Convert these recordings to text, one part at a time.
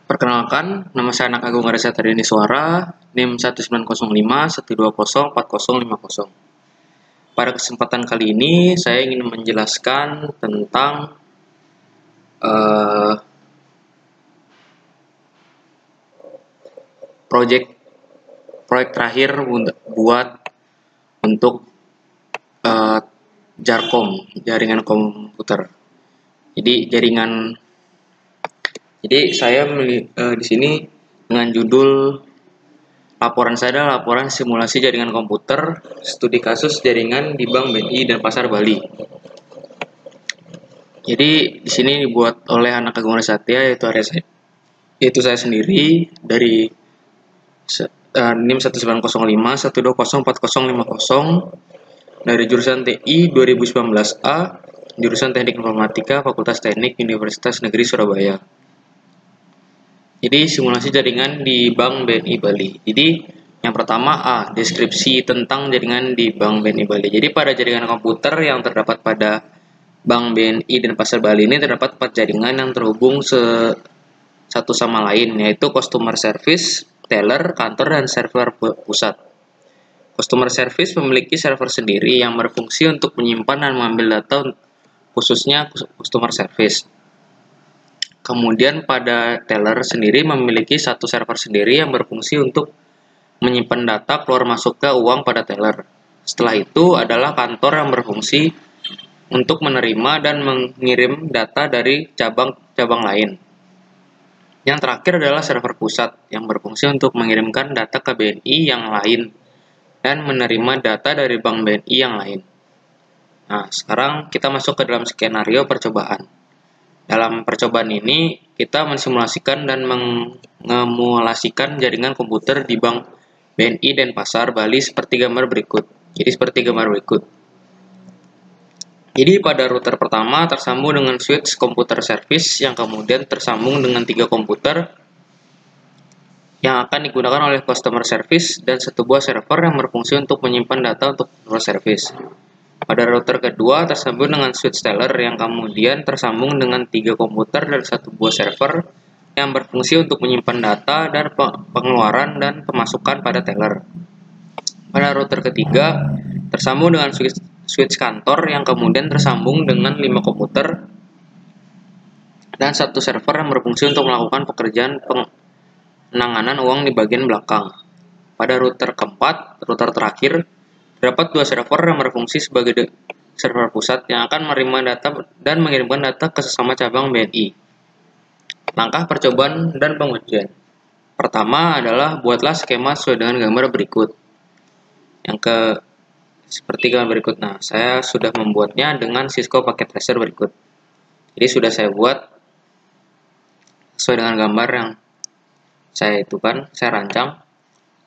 Perkenalkan, nama saya Anak Agung Arisa Tardini Suara, NIM 1905-120-4050. Pada kesempatan kali ini, saya ingin menjelaskan tentang proyek terakhir buat untuk JARCOM, jaringan komputer. Jadi saya di sini dengan judul laporan saya adalah laporan simulasi jaringan komputer studi kasus jaringan di Bank BNI dan Pasar Bali. Jadi di sini dibuat oleh Anak Agung Satya yaitu saya sendiri dari NIM 1905-120-4050 dari jurusan TI 2019A, jurusan Teknik Informatika, Fakultas Teknik Universitas Negeri Surabaya. Jadi simulasi jaringan di Bank BNI Bali. Jadi yang pertama deskripsi tentang jaringan di Bank BNI Bali. Jadi pada jaringan komputer yang terdapat pada Bank BNI dan Pasar Bali ini terdapat 4 jaringan yang terhubung satu sama lain, yaitu customer service, teller, kantor, dan server pusat. Customer service memiliki server sendiri yang berfungsi untuk menyimpan dan mengambil data, khususnya customer service. Kemudian pada teller sendiri memiliki satu server sendiri yang berfungsi untuk menyimpan data keluar masuknya uang pada teller. Setelah itu adalah kantor yang berfungsi untuk menerima dan mengirim data dari cabang-cabang lain. Yang terakhir adalah server pusat yang berfungsi untuk mengirimkan data ke BNI yang lain dan menerima data dari bank BNI yang lain. Nah, sekarang kita masuk ke dalam skenario percobaan. Dalam percobaan ini, kita mensimulasikan dan mengemulasikan jaringan komputer di Bank BNI dan Pasar Bali seperti gambar berikut. Jadi pada router pertama tersambung dengan switch komputer service yang kemudian tersambung dengan 3 komputer yang akan digunakan oleh customer service dan satu buah server yang berfungsi untuk menyimpan data untuk service. Pada router kedua tersambung dengan switch teller yang kemudian tersambung dengan 3 komputer dan satu buah server yang berfungsi untuk menyimpan data dan pengeluaran dan pemasukan pada teller. Pada router ketiga tersambung dengan switch kantor yang kemudian tersambung dengan 5 komputer dan satu server yang berfungsi untuk melakukan pekerjaan penanganan uang di bagian belakang. Pada router keempat, router terakhir, terdapat 2 server yang berfungsi sebagai server pusat yang akan menerima data dan mengirimkan data ke sesama cabang BNI. Langkah percobaan dan pengujian. Pertama adalah buatlah skema sesuai dengan gambar berikut. Seperti gambar berikut. Nah, saya sudah membuatnya dengan Cisco Packet Tracer berikut. Jadi sudah saya buat sesuai dengan gambar yang saya rancang.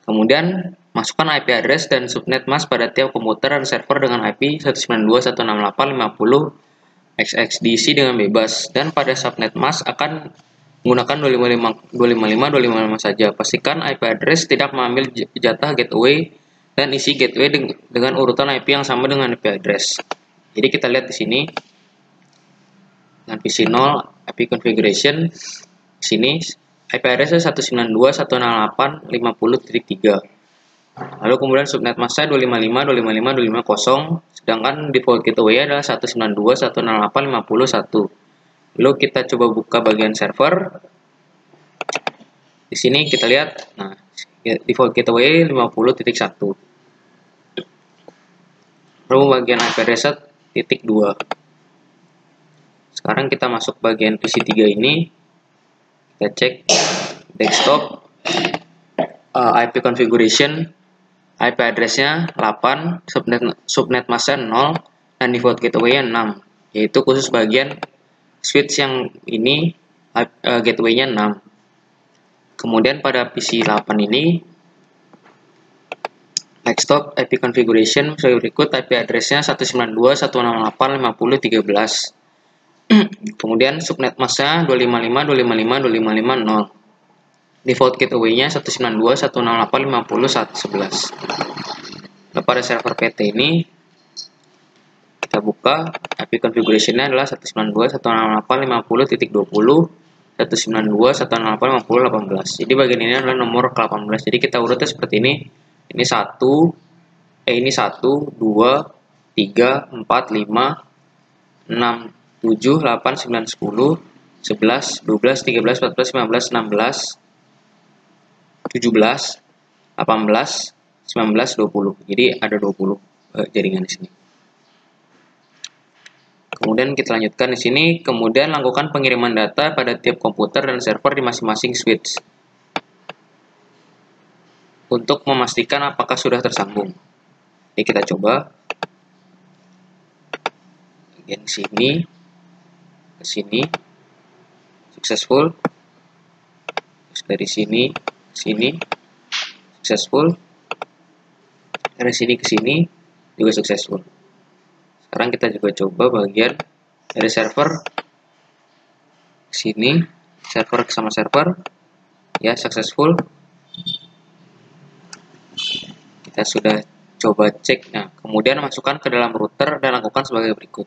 Kemudian masukkan IP address dan subnet mask pada tiap komputer dan server dengan IP 192.168.50 dengan bebas, dan pada subnet mask akan menggunakan 255 saja. Pastikan IP address tidak mengambil jatah gateway dan isi gateway dengan urutan IP yang sama dengan IP address. Jadi kita lihat di sini dengan PC0 IP configuration. Di sini IP address 192.168.50.3. Lalu kemudian subnet masknya 255.255.250, sedangkan default gateway adalah 192.168.50.1. Lalu kita coba buka bagian server. Di sini kita lihat, nah, default gateway 50.1. Lalu bagian IP address .2. Sekarang kita masuk bagian PC3 ini. Kita cek desktop, IP configuration, IP address-nya 8, subnet masknya 0, dan default gateway-nya 6, yaitu khusus bagian switch yang ini gateway-nya 6. Kemudian pada PC8 ini desktop IP configuration sebagai berikut. IP address-nya 192.168.50.13. Kemudian subnet masknya 255.255.255.0. Default gateway-nya 192.168.50.11. Nah, pada server PT ini kita buka, IP configuration-nya adalah 192.168.50.20 192, 168, 50, 18. Jadi bagian ini adalah nomor ke-18. Jadi kita urutnya seperti ini. Ini 1, ini 1, 2, 3, 4, 5, 6, 7, 8, 9, 10, 11, 12, 13, 14, 15, 16, 17, 18, 19, 20. Jadi ada 20 jaringan di sini. Kemudian kita lanjutkan di sini. Kemudian lakukan pengiriman data pada tiap komputer dan server di masing-masing switch untuk memastikan apakah sudah tersambung. Ini kita coba. Bagian sini ke sini successful. Terus dari sini ke sini successful. Dari sini ke sini juga successful. Sekarang kita juga coba bagian dari server ke sini, server sama server, ya successful. Kita sudah coba cek. Nah, kemudian masukkan ke dalam router dan lakukan sebagai berikut.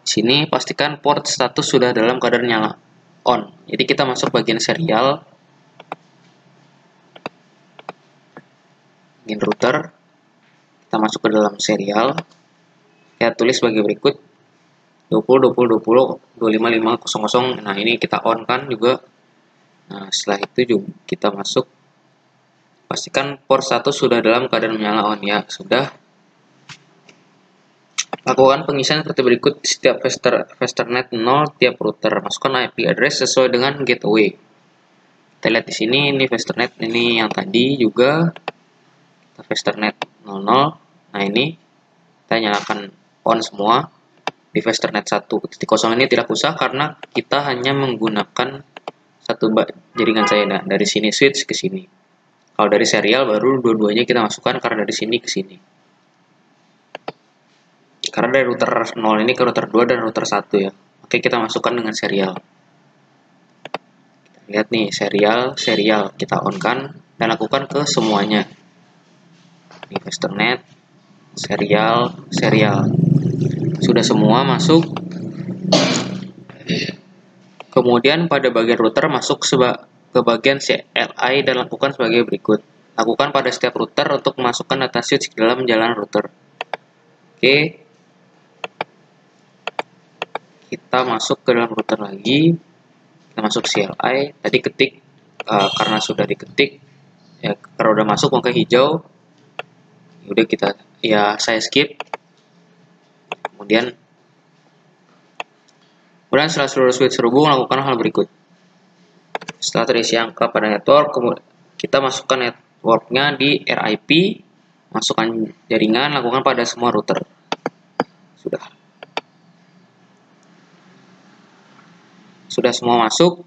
Di sini pastikan port status sudah dalam keadaan nyala on. Jadi kita masuk bagian serial, bagian router. Kita masuk ke dalam serial. Kita tulis sebagai berikut 20 20 20 25 500. Nah, ini kita on kan juga. Nah, setelah itu juga kita masuk. Pastikan port status sudah dalam keadaan menyala on, ya. Sudah. Lakukan pengisian seperti berikut. Setiap Fasternet 0 tiap router. Masukkan IP address sesuai dengan gateway. Kita lihat di sini, ini Fasternet, ini yang tadi juga. Kita Fasternet 00. Nah, ini kita nyalakan on semua. Di Fasternet 1.0 ini tidak usah karena kita hanya menggunakan satu jaringan saya. Nah, dari sini switch ke sini. Kalau dari serial baru dua-duanya kita masukkan karena dari sini ke sini. Karena dari router 0 ini ke router 2 dan router 1, ya. Oke, kita masukkan dengan serial. Kita lihat nih, serial kita on kan dan lakukan ke semuanya. Ini Fasternet, serial. Sudah semua masuk. Kemudian pada bagian router masuk ke bagian CLI dan lakukan sebagai berikut. Lakukan pada setiap router untuk memasukkan data switch ke dalam jalan router. Oke. Kita masuk ke dalam router lagi. Kita masuk CLI. Tadi ketik karena sudah diketik, ya, kalau udah masuk maka hijau. Udah saya skip. Kemudian setelah seluruh switch terhubung, lakukan hal berikut. Setelah terisi angka pada network, kemudian kita masukkan networknya di RIP, masukkan jaringan, lakukan pada semua router. Sudah semua masuk,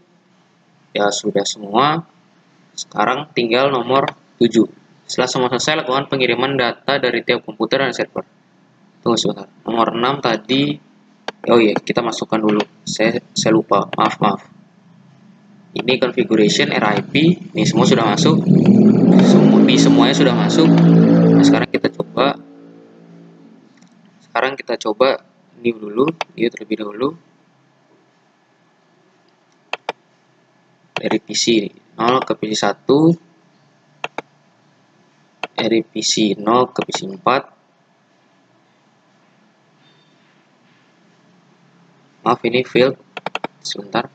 ya sudah semua. Sekarang tinggal nomor 7. Setelah semua selesai, lakukan pengiriman data dari tiap komputer dan server. Tunggu sebentar. Nomor 6 tadi, oh iya, kita masukkan dulu. Saya lupa, maaf. Ini configuration RIP, ini semua sudah masuk. Semuanya sudah masuk. Nah, sekarang kita coba new dulu, terlebih dahulu. Dari PC 0 ke PC 1, dari PC 0 ke PC 4. Maaf, ini failed. Sebentar.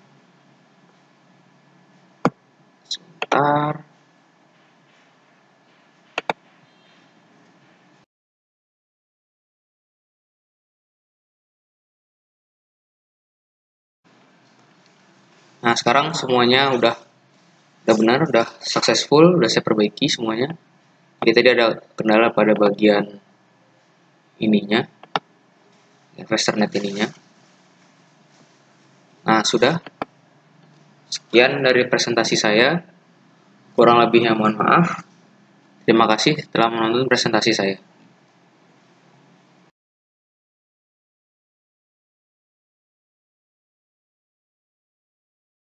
Nah, sekarang semuanya udah benar, udah successful, udah saya perbaiki semuanya. Jadi tadi ada kendala pada bagian ininya, Fasternet ininya. Nah, sudah. Sekian dari presentasi saya. Kurang lebihnya mohon maaf. Terima kasih telah menonton presentasi saya.